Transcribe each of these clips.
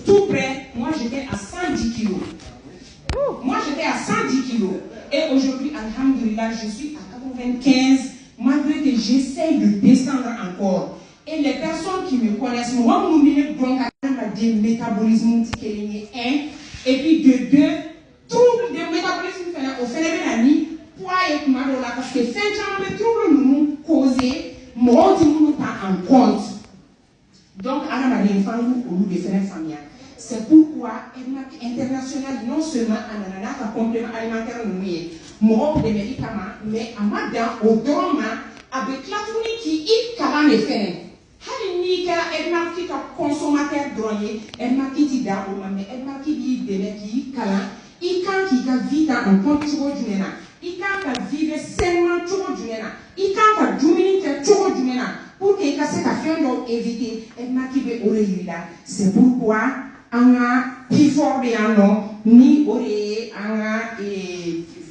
tout près, moi j'étais à 110 kilos. Moi j'étais à 110 kilos. Et aujourd'hui, alhamdoulilah, je suis à 95, malgré que j'essaye de descendre encore. Et les personnes qui me connaissent, moi, mon métabolisme qui est 1, et puis de 2, trouble de métabolisme au phénomène poids et marola, parce que fin de trouble nous causer, moi, nous pas en compte. Donc, à la manière de faire famille. C'est pourquoi EDMAC international, non seulement un complément alimentaire, moi, des médicaments, mais à madame, au dormant, avec la tournée qui est capable de faire. Hali ni ka EDMAC qui est consommateur drogué, EDMAC qui dit d'abord, mais EDMAC qui dit de qui kala, il quand qui a vite en compte toujours du mena, il quand a vivre sainement toujours du mena, il quand a dominer toujours du mena, pour qu'il casse ta fin donc éviter EDMAC qui veut oreiller là. C'est pourquoi on a plus fort de non ni oreiller, on a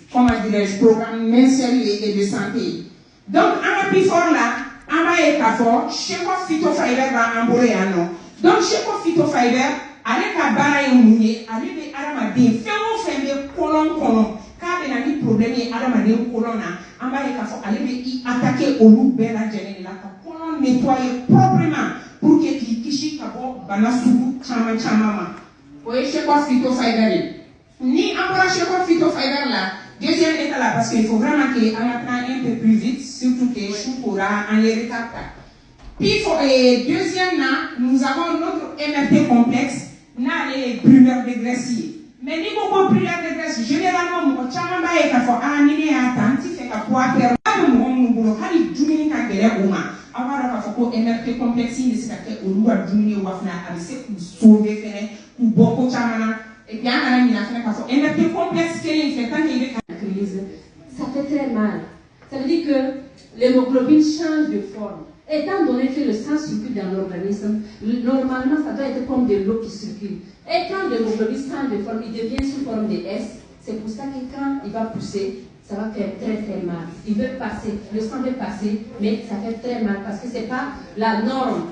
comment dirais-je programme mensuel et de santé. Donc on a plus fort là. Amba et Kafo, Cheko Phytofiber va embourrer un nom. Donc, Cheko Phytofiber, avec la barre et mouillé, avec les aramadines, fait colon, car il y a des problèmes aramadines colon, Amba et Kafo, allez attaquer au loup bella gêné, la colon nettoyer proprement pour que Kishi Kabo, Banasubu, Chama. Oui, Cheko Phytofiber. Ni encore Cheko Phytofiber là. Deuxième état là, parce qu'il faut vraiment qu'on apprenne un peu plus vite, surtout que je pourra en les retard. Puis, deuxième là, nous avons notre MRT complexe, dans les brûleurs de Gracie. Mais ni beaucoup brûleurs de Gracie, généralement, mon chamamba est à faire un année à temps, si fait qu'à pouvoir faire mon boulot, il diminue quand il est au moins. Avoir à faire MRT complexe, il est au loup à diminuer ou à faire, c'est pour sauver, faire, ou beaucoup de chamana. Et bien, on a MRT complexe qui est fait tant qu'il est ça fait très mal. Ça veut dire que l'hémoglobine change de forme. Étant donné que le sang circule dans l'organisme, normalement ça doit être comme de l'eau qui circule. Et quand l'hémoglobine change de forme, il devient sous forme de S. C'est pour ça que quand il va pousser, ça va faire très très mal. Il veut passer, le sang veut passer, mais ça fait très mal parce que ce n'est pas la norme.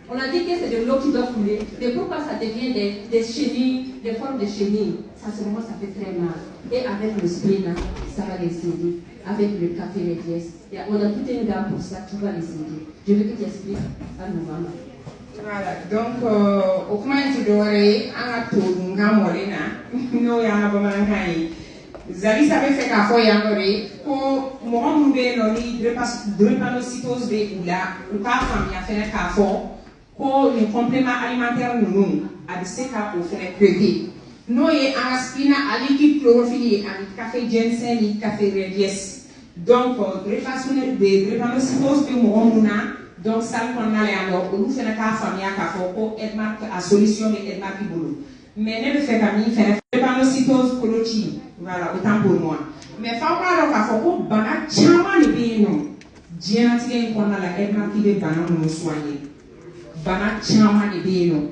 On a dit que c'est de l'eau qui doit couler, mais pourquoi ça devient des chenilles, des formes de chenilles? Ça, à ce moment, ça fait très mal. Et avec le spleen, ça va les aider. Avec le café, les pièces. On a toute une gamme pour ça, tu vas les aider. Je veux que tu expliques à nos mamans. Voilà, donc, au comment tu dois aller à tout, nous avons nous avons Zali savait faire qu'à fois yangore pour moi nous drépanocytose de ou là ou pas famille à faire qu'à fois pour les compléments alimentaires nous à de ces cas pour faire crédit. Nous y aspina à l'équipe chlorophylle avec café ginseng et café radies. Donc drépanocytose de moi donc ça qu'on a les alors nous faire qu'à famille à qu'à fois pour EDMAC à solution de EDMAC qui boulot. Mais ne le fait pas ni faire drépanocytose colotie. Voilà, autant pour moi. Mais il faut voir qu'il faut que banane chama ne bien non. Dieu n'a tiré qu'on a la EDMAC qui veut banane nous soigner. Banane chama ne bien non.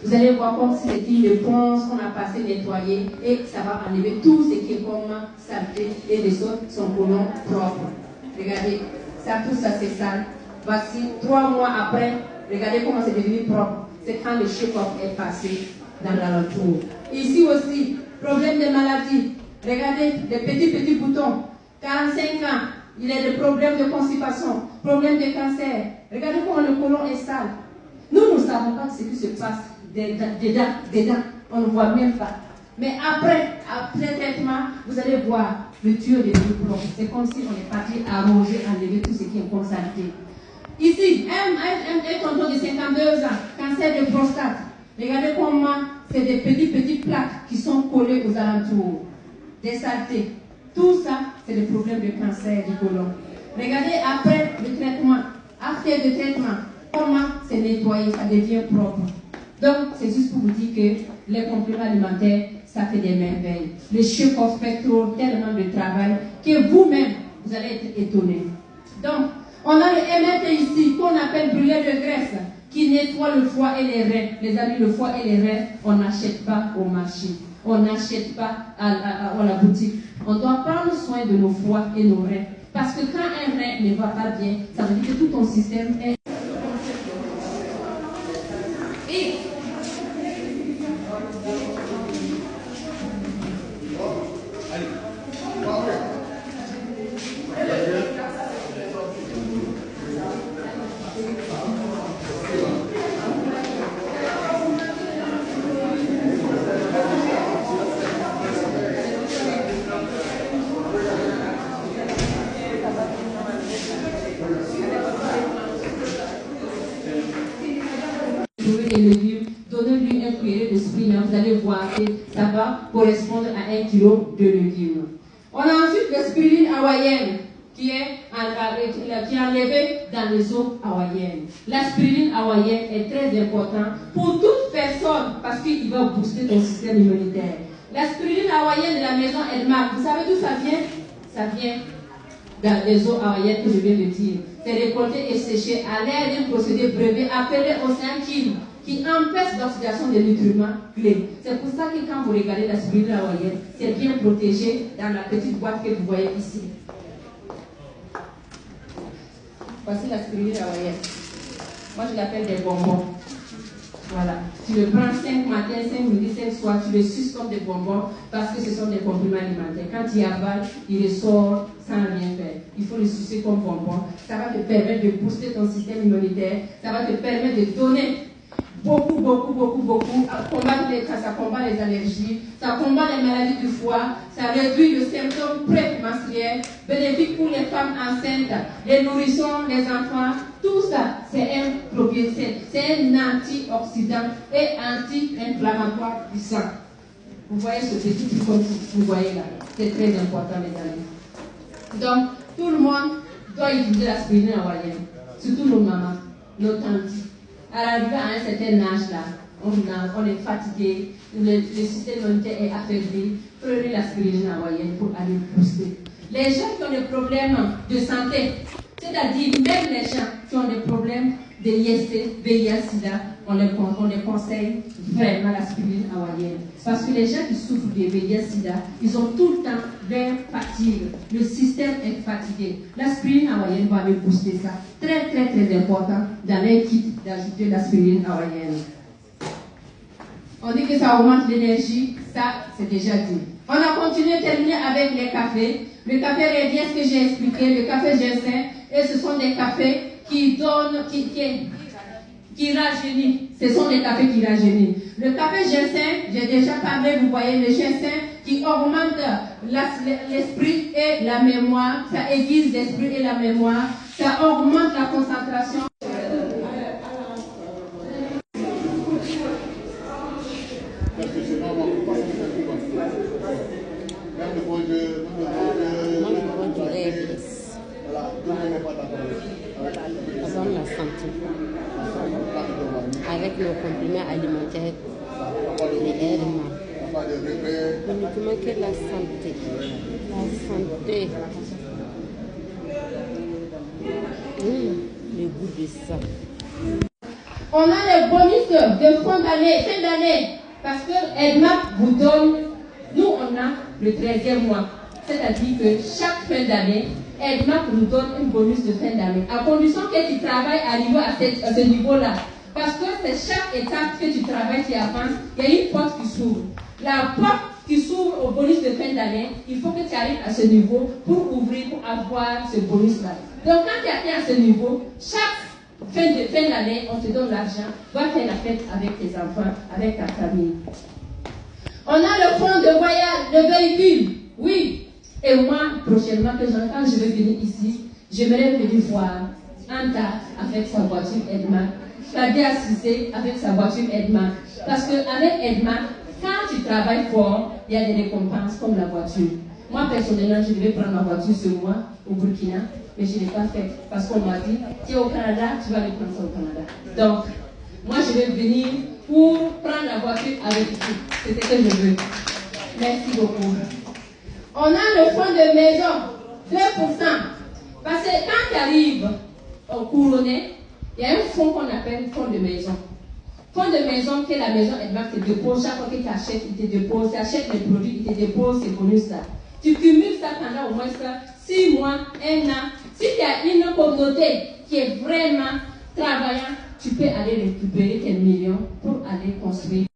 Vous allez voir comme si c'était une éponge qu'on a passé nettoyer et ça va enlever tout ce qui est comme saleté et les autres sont colons propres. Regardez, ça tout ça c'est sale. Voici 3 mois après, regardez comment c'est devenu propre. C'est quand le check-up est passé dans l'alentour. Ici aussi, problème de maladie. Regardez, des petits boutons. 45 ans, il a des problèmes de constipation, problème de cancer. Regardez comment le côlon est sale. Nous ne savons pas ce qui se passe dedans. On ne voit même pas. Mais après traitement, vous allez voir le tuyau de propre. C'est comme si on est parti arranger, enlever tout ce qui est comme saleté. Ici, un tonton de 52 ans, cancer de prostate. Regardez comment c'est des petites plaques qui sont collées aux alentours. Des saletés. Tout ça, c'est des problèmes de cancer du côlon. Regardez après le traitement, après le traitement, comment c'est nettoyé, ça devient propre. Donc, c'est juste pour vous dire que les compléments alimentaires, ça fait des merveilles. Le check-off fait tellement de travail que vous-même, vous allez être étonnés. Donc, on a le MRT ici, qu'on appelle brûlure de graisse, qui nettoie le foie et les reins. Les amis, le foie et les reins, on n'achète pas au marché. On n'achète pas à la boutique. On doit prendre soin de nos foies et nos reins. Parce que quand un rein ne va pas bien, ça veut dire que tout ton système est... donnez-lui un cuillerée de spinach, vous allez voir que ça va correspondre à 1 kg de légumes. On a ensuite la spiruline hawaïenne qui est enlevée dans les eaux hawaïennes. La spiruline hawaïenne est très importante pour toute personne parce qu'il va booster ton système immunitaire. La spiruline hawaïenne de la maison Edmark, vous savez d'où ça vient? Ça vient dans les eaux hawaïennes que je viens de dire. C'est récolté et séché à l'aide d'un procédé brevet appelé océanchime qui empêche l'oxydation des nutriments clés. C'est pour ça que quand vous regardez la spiruline hawaïenne, c'est bien protégé dans la petite boîte que vous voyez ici. Voici la spiruline hawaïenne. Moi, je l'appelle des bonbons. Voilà. Tu le prends 5 matins, 5 midi, 5 soirs, tu le suces comme des bonbons parce que ce sont des compléments alimentaires. Quand tu avales, il ressort sans rien faire. Il faut le sucer comme bonbon. Ça va te permettre de booster ton système immunitaire. Ça va te permettre de donner beaucoup, ça combat les allergies, ça combat les maladies du foie, ça réduit le symptôme prémenstruel, bénéfique pour les femmes enceintes, les nourrissons, les enfants, tout ça, c'est un antioxydant et anti-inflammatoire du sang. Vous voyez ce petit truc comme vous voyez là, c'est très important les amis. Donc, tout le monde doit utiliser la spiruline hawaïenne, surtout nos mamans, nos tantes. À l'arrivée à un certain âge là, on est fatigué, le système immunitaire est affaibli. Prenez la spiruline hawaïenne pour aller booster. Les gens qui ont des problèmes de santé, c'est-à-dire même les gens qui ont des problèmes de IST, VIH, SIDA, on les conseille vraiment la spiruline hawaïenne. Parce que les gens qui souffrent de VIH, SIDA, ils ont tout le temps leur fatigue. Le système est fatigué. La spiruline hawaïenne va aller booster ça. Très important dans les kits d'ajouter la spiruline hawaïenne. On dit que ça augmente l'énergie, ça c'est déjà dit. On a continué, terminé avec les cafés. Le café revient ce que j'ai expliqué, le café ginseng, et ce sont des cafés qui donnent, qui rajeunissent. Ce sont des cafés qui rajeunissent. Le café ginseng, j'ai déjà parlé, vous voyez, le ginseng qui augmente l'esprit et la mémoire, ça aiguise l'esprit et la mémoire, ça augmente la concentration. Ça donne la santé. Avec nos compléments alimentaires, les Edmark. Uniquement que la santé. La santé. Le goût de ça. On a les bonus de fin d'année, parce que Edmark vous donne, nous on a le 13e mois. C'est-à-dire que chaque fin d'année, Edmark nous donne un bonus de fin d'année, à condition que tu travailles à ce niveau-là. Parce que c'est chaque étape que tu travailles, tu avances, il y a une porte qui s'ouvre. La porte qui s'ouvre au bonus de fin d'année, il faut que tu arrives à ce niveau pour ouvrir, pour avoir ce bonus-là. Donc quand tu atteins à ce niveau, chaque fin d'année, on te donne l'argent, va faire la fête avec tes enfants, avec ta famille. On a le fonds de voyage, le véhicule, oui. Et moi, prochainement, quand je vais venir ici, j'aimerais venir voir Anta avec sa voiture Edmark, Fabien Cissé avec sa voiture Edmark. Parce qu'avec Edmark, quand tu travailles fort, il y a des récompenses comme la voiture. Moi, personnellement, je devais prendre ma voiture ce mois au Burkina, mais je ne l'ai pas fait parce qu'on m'a dit, tu es au Canada, tu vas aller prendre ça au Canada. Donc, moi, je vais venir pour prendre la voiture avec vous. C'est ce que je veux. Merci beaucoup. On a le fonds de maison, 2%. Parce que quand tu arrives au couronné, il y a un fonds qu'on appelle fonds de maison. Fonds de maison que la maison Edmark te dépose, chaque fois que tu achètes, il te dépose, tu achètes les produits, il te dépose ces bonus-là. Tu cumules ça pendant au moins 6 mois, 1 an. Si tu as une communauté qui est vraiment travaillant, tu peux aller récupérer tes millions pour aller construire.